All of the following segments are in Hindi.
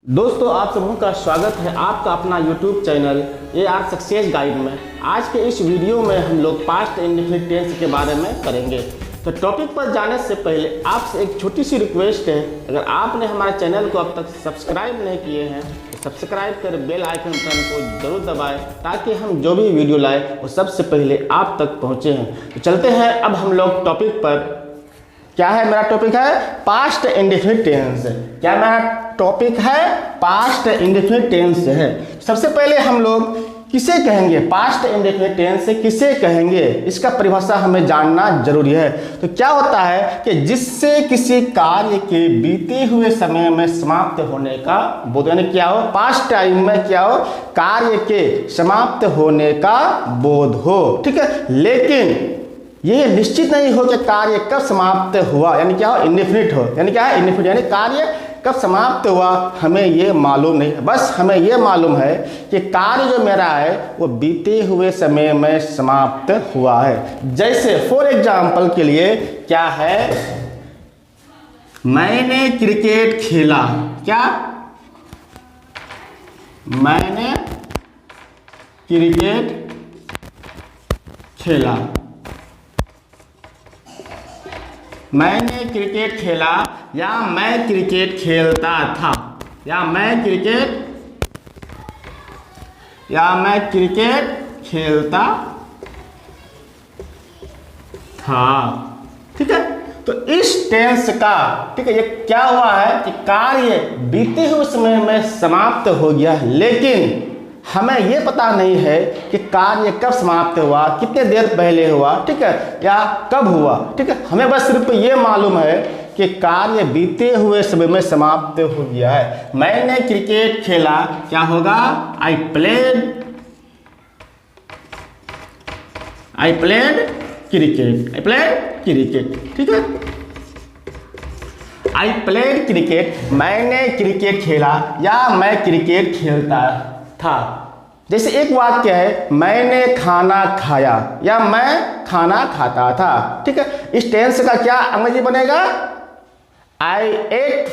दोस्तों आप सबों का स्वागत है आपका अपना YouTube channel AR success guide में। आज के इस वीडियो में हम लोग पास्ट इंडेफिनिट टेंस के बारे में करेंगे। तो टॉपिक पर जाने से पहले आपसे एक छोटी सी रिक्वेस्ट है, अगर आपने हमारे चैनल को अब तक सब्सक्राइब नहीं किए हैं तो सब्सक्राइब कर बेल आइकन बटन को जरूर दबाएं ताकि हम जो भी वीडियो लाए वो सबसे पहले आप तक पहुँचे हैं। तो चलते हैं अब हम लोग टॉपिक पर। क्या है मेरा टॉपिक है पास्ट इंडेफिनिट टेंस। क्या मेरा टॉपिक है पास्ट इंडेफिनिट टेंस है। सबसे पहले हम लोग किसे कहेंगे, पास्ट इंडेफिनिट टेंस से किसे कहेंगे, इसका परिभाषा हमें जानना जरूरी है। तो क्या होता है कि जिससे किसी कार्य के बीते हुए समय में समाप्त होने का बोध, यानी क्या हो, पास्ट टाइम में क्या हो, कार्य के समाप्त होने का बोध हो। ठीक है, लेकिन ये निश्चित नहीं हो कि कार्य कब समाप्त हुआ, यानी क्या हो, इंडेफिनिट हो, यानी क्या है, इंडेफिनिट, यानी कार्य कब समाप्त हुआ हमें ये मालूम नहीं है। बस हमें ये मालूम है कि कार्य जो मेरा है वो बीते हुए समय में समाप्त हुआ है। जैसे फॉर एग्जाम्पल के लिए क्या है, मैंने क्रिकेट खेला। क्या, मैंने क्रिकेट खेला, मैंने क्रिकेट खेला, या मैं क्रिकेट खेलता था, या मैं क्रिकेट खेलता था। ठीक है, तो इस टेंस का, ठीक है, ये क्या हुआ है कि कार्य बीते हुए समय में समाप्त हो गया, लेकिन हमें ये पता नहीं है कि कार्य कब समाप्त हुआ, कितने देर पहले हुआ, ठीक है, या कब हुआ। ठीक है, हमें बस सिर्फ ये मालूम है कि कार्य बीते हुए समय में समाप्त हो गया है। मैंने क्रिकेट खेला, क्या होगा, आई प्लेड क्रिकेट। ठीक है, आई प्लेड क्रिकेट, मैंने क्रिकेट खेला या मैं क्रिकेट खेलता था। जैसे एक वाक्य है, मैंने खाना खाया या मैं खाना खाता था। ठीक है, इस टेंस का क्या अंग्रेजी बनेगा, आई एट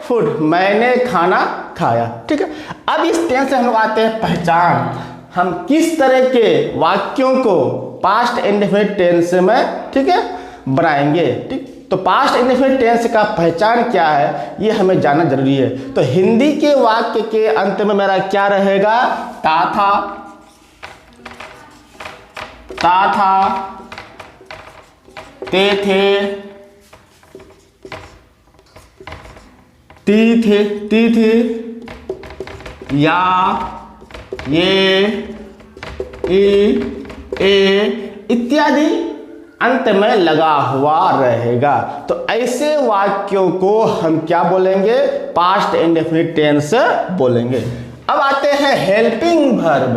फूड, मैंने खाना खाया। ठीक है, अब इस टेंस से हम लोग आते हैं पहचान, हम किस तरह के वाक्यों को पास्ट इंडेफिनिट टेंस में, ठीक है, बनाएंगे। ठीक, तो पास्ट इंडेफिनिट टेंस का पहचान क्या है ये हमें जानना जरूरी है। तो हिंदी के वाक्य के अंत में मेरा क्या रहेगा, ता था, ते थे, ती थी, या, ये, ए इत्यादि अंत में लगा हुआ रहेगा। तो ऐसे वाक्यों को हम क्या बोलेंगे, पास्ट इंडेफिनिट टेंस बोलेंगे। अब आते हैं हेल्पिंग वर्ब,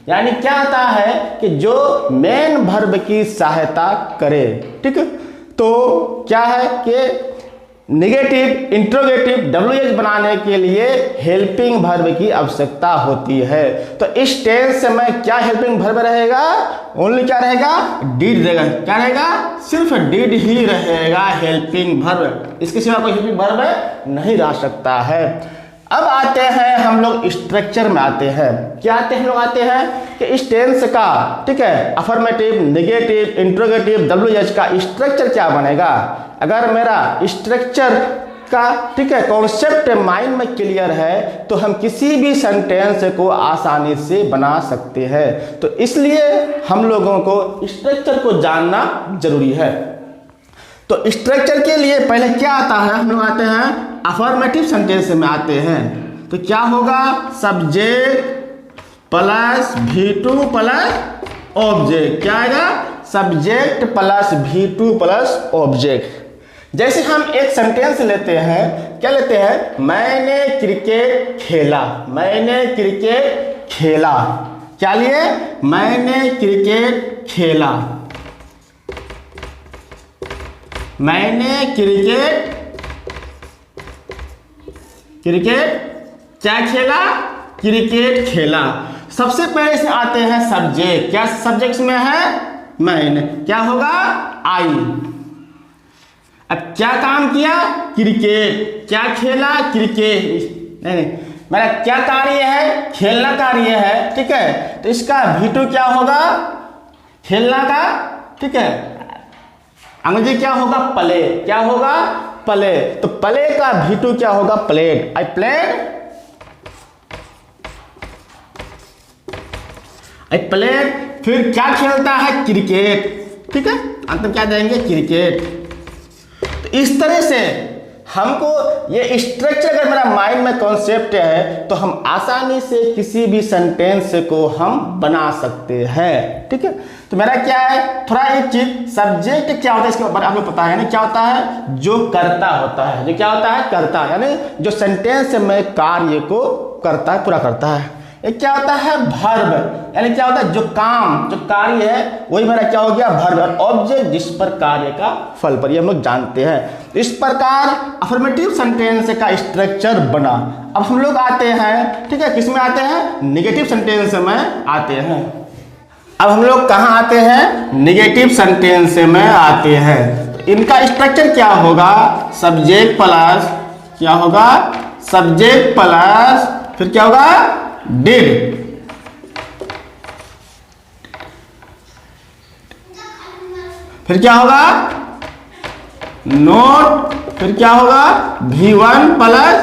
यानी क्या आता है कि जो मेन वर्ब की सहायता करे। ठीक है, तो क्या है कि नेगेटिव इंट्रोगेटिव WH बनाने के लिए हेल्पिंग वर्ब की आवश्यकता होती है। तो इस टेंस में क्या हेल्पिंग वर्ब रहेगा, ओनली क्या रहेगा, डिड रहेगा। क्या रहेगा, सिर्फ डिड ही रहेगा हेल्पिंग वर्ब, इसके सिवा कोई हेल्पिंग वर्ब नहीं रह सकता है। अब आते हैं हम लोग स्ट्रक्चर में आते हैं। क्या आते हैं, हम लोग आते हैं कि इस टेंस का, ठीक है, अफर्मेटिव, नेगेटिव, इंट्रोगेटिव WH का स्ट्रक्चर क्या बनेगा। अगर मेरा स्ट्रक्चर का, ठीक है, कॉन्सेप्ट माइंड में क्लियर है तो हम किसी भी सेंटेंस को आसानी से बना सकते हैं। तो इसलिए हम लोगों को स्ट्रक्चर को जानना जरूरी है। तो स्ट्रक्चर के लिए पहले क्या आता है, हम लोग आते हैं अफर्मेटिव सेंटेंस में आते हैं। तो क्या होगा, subject plus V2 plus object. क्या आएगा, subject plus V2 plus object. जैसे हम एक सेंटेंस लेते हैं, क्या लेते हैं, मैंने क्रिकेट खेला, मैंने क्रिकेट खेला, क्या लिए, मैंने क्रिकेट खेला, मैंने क्रिकेट क्या खेला, क्रिकेट खेला। सबसे पहले इसमें आते हैं सब्जेक्ट। क्या सब्जेक्ट में है, मैंने, क्या होगा, आई। अब क्या काम किया? क्रिकेट। क्या खेला? क्रिकेट। नहीं, मेरा क्या कार्य है? खेलना कार्य है, ठीक है। तो इसका V2 क्या होगा? खेलना का, ठीक है। अंग्रेजी क्या होगा? प्ले। क्या होगा? प्ले। तो प्ले का V2 क्या होगा? Played. I played, I played. फिर क्या खेलता है? क्रिकेट, ठीक है। अंत में क्या देंगे? क्रिकेट। तो इस तरह से हमको ये स्ट्रक्चर अगर मेरा माइंड में कॉन्सेप्ट है तो हम आसानी से किसी भी सेंटेंस को हम बना सकते हैं, ठीक है। तो मेरा क्या है, थोड़ा एक चीज, सब्जेक्ट क्या होता है इसके बारे में आपको पता है ना? क्या होता है? जो करता होता है। जो क्या होता है? करता, यानी जो सेंटेंस में कार्य को करता है, पूरा करता है। एक क्या होता है? वर्ब, यानी क्या होता है? जो काम, जो कार्य है वही मेरा क्या हो गया? वर्ब। और ऑब्जेक्ट जिस पर कार्य का फल पर, ये हम लोग जानते हैं। इस प्रकार अफर्मेटिव सेंटेंस का स्ट्रक्चर बना। अब हम लोग आते हैं, ठीक है, किस में आते हैं? निगेटिव सेंटेंस में आते हैं। अब हम लोग कहाँ आते हैं? निगेटिव सेंटेंस में आते हैं। तो इनका स्ट्रक्चर क्या होगा? सब्जेक्ट प्लस क्या होगा? सब्जेक्ट प्लस फिर क्या होगा? डिड। फिर क्या होगा? नोट। फिर क्या होगा? V1 plus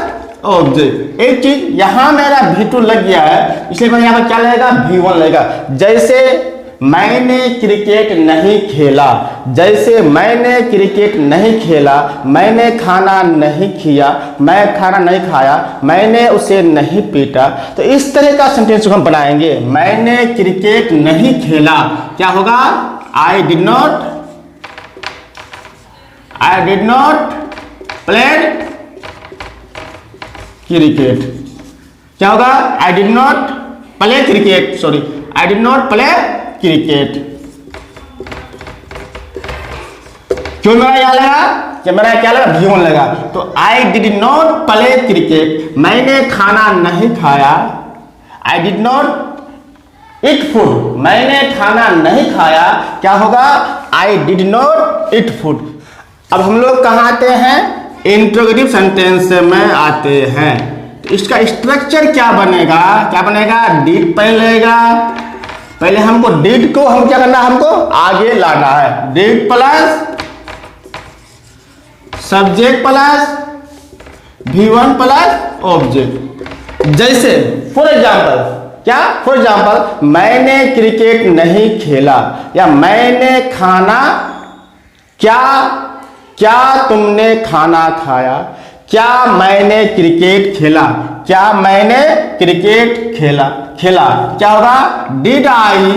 object. एक चीज, यहां मेरा V2 लग गया है, इसलिए मेरे यहां पर क्या लगेगा? V1 लगेगा। जैसे मैंने क्रिकेट नहीं खेला, जैसे मैंने क्रिकेट नहीं खेला, मैंने खाना नहीं किया, मैं खाना नहीं खाया, मैंने उसे नहीं पीटा। तो इस तरह का सेंटेंस हम बनाएंगे। मैंने क्रिकेट नहीं खेला, क्या होगा? I did not played cricket. क्या होगा? I did not play cricket, sorry, I did not play cricket. क्यों मेरा क्या लगा? कि मेरा क्या लगा? V1 लगा। तो I did not play cricket, मैंने खाना नहीं खाया। I did not eat food, मैंने खाना नहीं खाया, क्या होगा? I did not eat food. अब हम लोग कहाँ आते हैं? इंट्रोगेटिव सेंटेंस में आते हैं। तो इसका स्ट्रक्चर क्या बनेगा? क्या बनेगा? डिड पहले लगेगा। पहले हमको डिड को हम क्या करना है? हमको आगे लाना है। Did plus subject plus V1 plus object. जैसे फॉर एग्जाम्पल, क्या? फॉर एग्जाम्पल, मैंने क्रिकेट नहीं खेला, या मैंने खाना, क्या तुमने खाना खाया, क्या मैंने क्रिकेट खेला, क्या मैंने क्रिकेट खेला। क्या होगा? Did I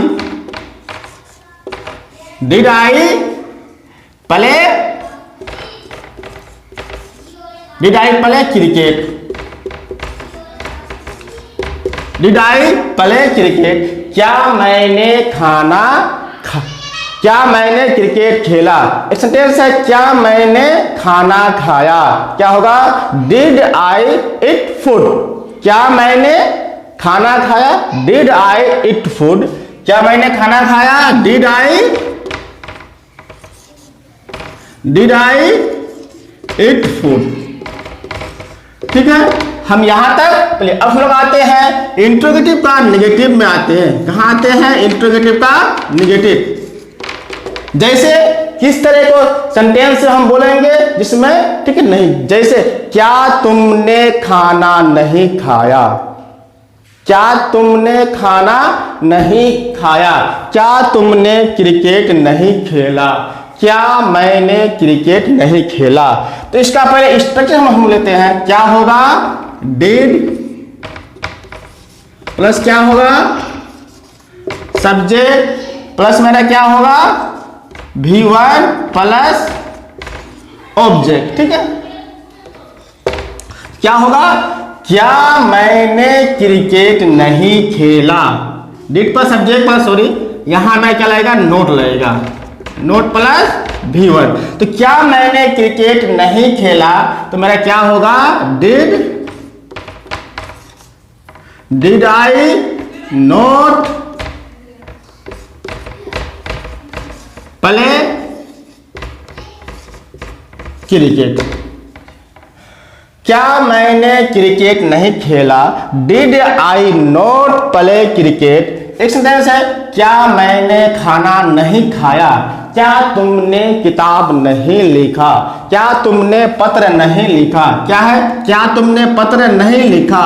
play cricket. Did I play cricket, क्या मैंने क्रिकेट खेला। एक सेंटेंस है, क्या मैंने खाना खाया, क्या होगा? Did I eat food. क्या मैंने खाना खाया? Did I eat food. क्या मैंने खाना खाया? Did I eat food. ठीक है, हम यहां तक। अब हम लोग आते हैं इंट्रोगेटिव का निगेटिव में आते हैं। कहां आते हैं? इंट्रोगेटिव का निगेटिव। जैसे किस तरह को सेंटेंस हम बोलेंगे जिसमें, ठीक है, नहीं, जैसे क्या तुमने खाना नहीं खाया, क्या तुमने खाना नहीं खाया, क्या तुमने क्रिकेट नहीं खेला, क्या मैंने क्रिकेट नहीं खेला। तो इसका पहले स्ट्रक्चर हम लेते हैं। क्या होगा? डिड प्लस क्या होगा? सब्जेक्ट प्लस मेरा क्या होगा? V1 plus object. ठीक है, क्या होगा? क्या मैंने क्रिकेट नहीं खेला। डिड पर सब्जेक्ट पर, सॉरी, यहां में क्या लगेगा? नोट लगेगा। Note plus V1। तो क्या मैंने क्रिकेट नहीं खेला, तो मेरा क्या होगा? Did I note play cricket. क्या मैंने क्रिकेट नहीं खेला? Did I not play cricket. एक सेंटेंस है, क्या मैंने खाना नहीं खाया? क्या तुमने किताब नहीं लिखा? क्या तुमने पत्र नहीं लिखा? क्या है? क्या तुमने पत्र नहीं लिखा?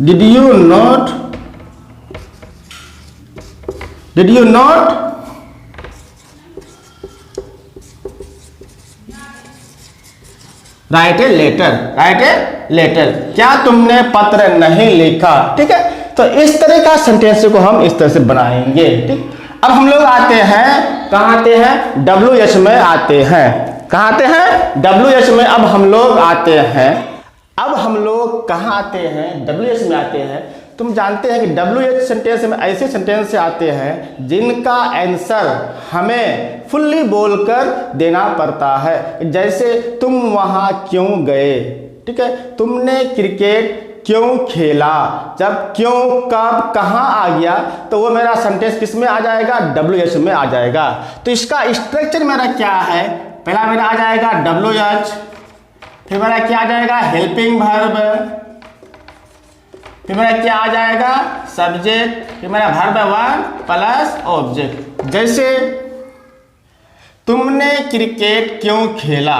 Did you not write a letter. क्या तुमने पत्र नहीं लिखा? ठीक है, तो इस तरह का सेंटेंस को हम इस तरह से बनाएंगे। ठीक, अब हम लोग आते हैं, कहाँ आते हैं? WH में आते हैं। कहाँ आते हैं? WH में। अब हम लोग आते हैं, अब हम लोग कहाँ आते हैं? WH में आते हैं। तुम जानते हैं कि WH सेंटेंस में ऐसे सेंटेंस से आते हैं जिनका आंसर हमें फुल्ली बोलकर देना पड़ता है। जैसे तुम वहाँ क्यों गए? ठीक है, तुमने क्रिकेट क्यों खेला? जब क्यों, कब, कहाँ आ गया तो वो मेरा सेंटेंस किस में आ जाएगा? WH में आ जाएगा। तो इसका स्ट्रक्चर मेरा क्या है? पहला मेरा आ जाएगा WH, फिर मेरा क्या आ जाएगा? हेल्पिंग वर्ब, फिर मेरा क्या आ जाएगा? सब्जेक्ट, फिर मेरा वर्ब 1 प्लस ऑब्जेक्ट। जैसे तुमने क्रिकेट क्यों खेला?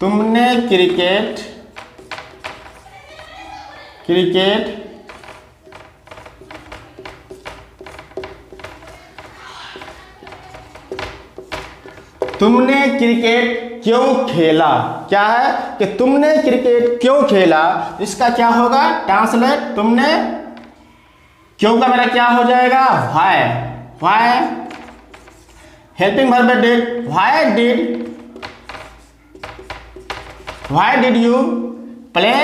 तुमने क्रिकेट तुमने क्रिकेट क्यों खेला? क्या है कि तुमने क्रिकेट क्यों खेला? इसका क्या होगा? ट्रांसलेट, तुमने क्यों का मेरा क्या हो जाएगा? Why. Helping verb did, why did you play?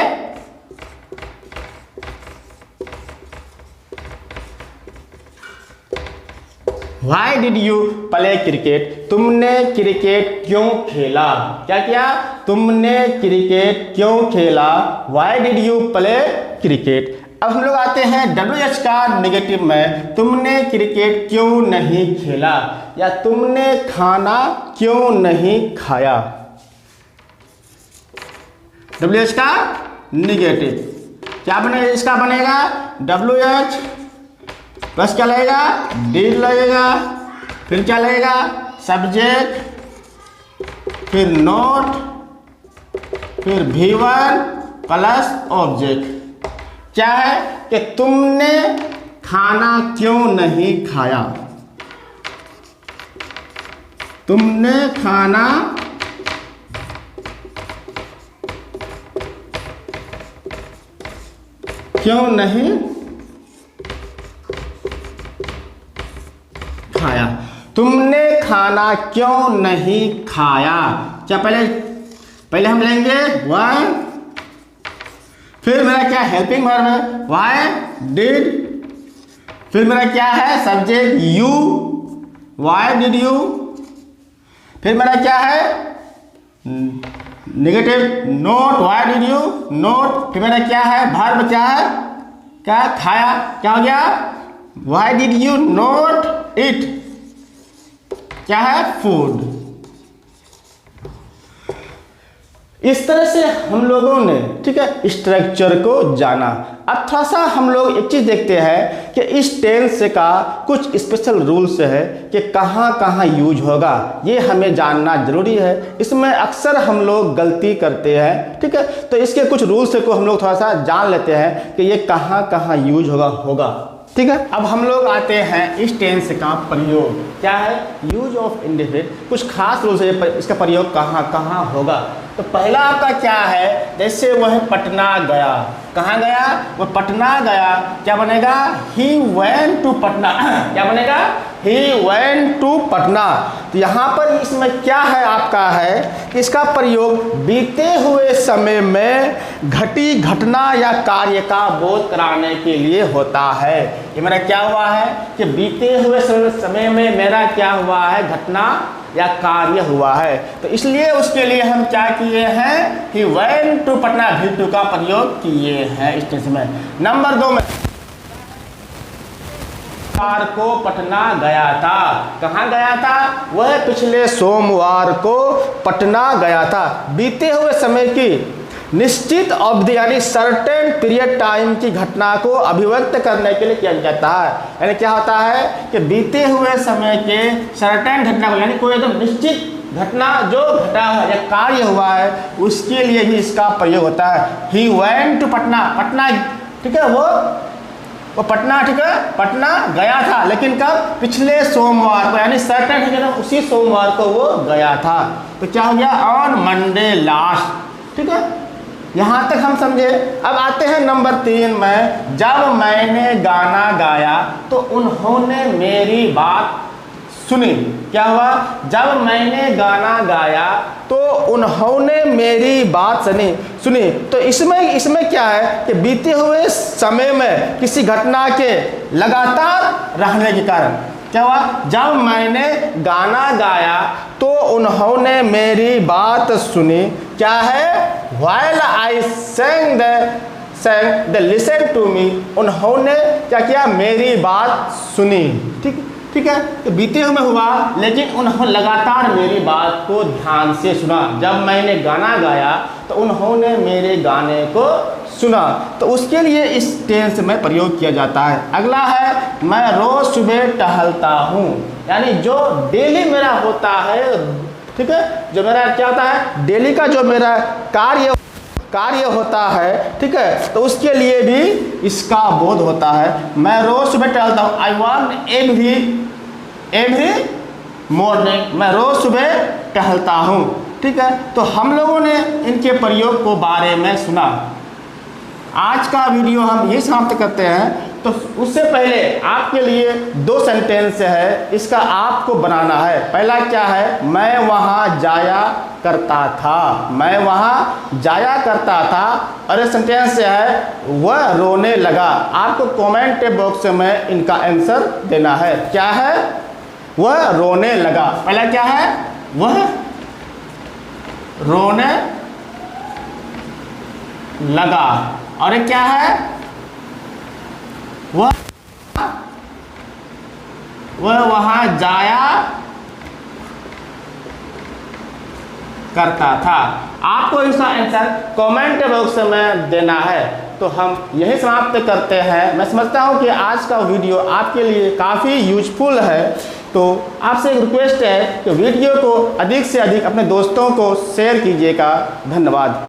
Why did you play cricket? तुमने क्रिकेट क्यों खेला? क्या किया? तुमने क्रिकेट क्यों खेला? Why did you play cricket? अब हम लोग आते हैं WH का नेगेटिव में। तुमने क्रिकेट क्यों नहीं खेला या तुमने खाना क्यों नहीं खाया? WH का नेगेटिव क्या बनेगा? इसका बनेगा WH बस क्या लगेगा? डिड लगेगा, फिर क्या लगेगा? सब्जेक्ट, फिर नोट, फिर V1 प्लस ऑब्जेक्ट। क्या है कि तुमने खाना क्यों नहीं खाया? तुमने खाना क्यों नहीं खाया? तुमने खाना क्यों नहीं खाया? क्या पहले हम लेंगे 1, फिर मेरा क्या? हेल्पिंग वर्ब है, व्हाई डिड, फिर मेरा क्या है? Subject you, why did you, फिर मेरा क्या है? Negative note, why did you note, फिर मेरा क्या है? वर्ब क्या है? क्या? खाया। क्या हो गया? Why did you not it? क्या है? फूड। इस तरह से हम लोगों ने, ठीक है, स्ट्रक्चर को जाना। अब थोड़ा सा हम लोग एक चीज देखते हैं कि इस टेंस का कुछ स्पेशल रूल्स है कि कहाँ कहाँ यूज होगा, ये हमें जानना जरूरी है। इसमें अक्सर हम लोग गलती करते हैं, ठीक है, तो इसके कुछ रूल्स को हम लोग थोड़ा सा जान लेते हैं कि ये कहाँ कहाँ यूज होगा, ठीक है। अब हम लोग आते हैं इस टेंस का प्रयोग, क्या है? Use of indefinite. कुछ खास रूल्स है, इसका प्रयोग कहाँ कहाँ होगा। तो पहला आपका क्या है? जैसे वह पटना गया। कहाँ गया? वो पटना गया। क्या बनेगा? He went to Patna. क्या बनेगा? He went to Patna. तो यहाँ पर इसमें क्या है आपका है कि इसका प्रयोग बीते हुए समय में घटी घटना या कार्य का बोध कराने के लिए होता है। ये मेरा क्या हुआ है कि बीते हुए समय में मेरा क्या हुआ है? घटना या कार्य हुआ है। तो इसलिए उसके लिए हम क्या किए हैं कि वेंट टू पटना, भी टू का प्रयोग किए हैं इस टेंस में। नंबर 2 में सोमवार को पटना गया था। कहाँ गया था? वह पिछले सोमवार को पटना गया था। बीते हुए समय की निश्चित अवधि यानी सर्टेन पीरियड टाइम की घटना को अभिव्यक्त करने के लिए किया जाता है। यानी क्या होता है कि बीते हुए समय के सर्टेन घटना को, यानी कोई एकदम निश्चित घटना जो घटा है या कार्य हुआ है उसके लिए भी इसका प्रयोग होता है। He went to Patna, Patna, ठीक है, वो पटना, ठीक है, पटना गया था, लेकिन कब? पिछले सोमवार को, यानी सर्टेन है उसी सोमवार को वो गया था। तो क्या हो गया? ऑन मंडे लास्ट, ठीक है, यहाँ तक हम समझे। अब आते हैं नंबर 3 में। जब मैंने गाना गाया तो उन्होंने मेरी बात सुनी। क्या हुआ? जब मैंने गाना गाया तो उन्होंने मेरी बात सुनी। तो इसमें क्या है कि बीते हुए समय में किसी घटना के लगातार रहने के कारण क्या हुआ? जब मैंने गाना गाया तो उन्होंने मेरी बात सुनी। क्या है? While I sang they listened to me। उन्होंने क्या किया? मेरी बात सुनी। ठीक है, तो बीते हुए में हुआ, लेकिन उन्होंने लगातार मेरी बात को ध्यान से सुना। जब मैंने गाना गाया तो उन्होंने मेरे गाने को सुना। तो उसके लिए इस टेंस में प्रयोग किया जाता है। अगला है, मैं रोज सुबह टहलता हूँ। यानी जो डेली मेरा होता है, ठीक है, जो मेरा क्या होता है, डेली का जो मेरा कार्य होता है, ठीक है, तो उसके लिए भी इसका बोध होता है। मैं रोज सुबह टहलता हूँ। I walk every morning. मैं रोज सुबह टहलता हूँ, ठीक है। तो हम लोगों ने इनके प्रयोग को बारे में सुना। आज का वीडियो हम यही समाप्त करते हैं। तो उससे पहले आपके लिए 2 सेंटेंस है, इसका आपको बनाना है। पहला क्या है? मैं वहाँ जाया करता था। मैं वहाँ जाया करता था। और एक सेंटेंस है, वह रोने लगा। आपको कमेंट बॉक्स में इनका आंसर देना है। क्या है? वह रोने लगा। पहला क्या है? वह रोने लगा। और एक क्या है? वह वहां जाया करता था। आपको इसका आंसर कमेंट बॉक्स में देना है। तो हम यही समाप्त करते हैं। मैं समझता हूं कि आज का वीडियो आपके लिए काफ़ी यूजफुल है। तो आपसे एक रिक्वेस्ट है कि वीडियो को अधिक से अधिक अपने दोस्तों को शेयर कीजिएगा। धन्यवाद।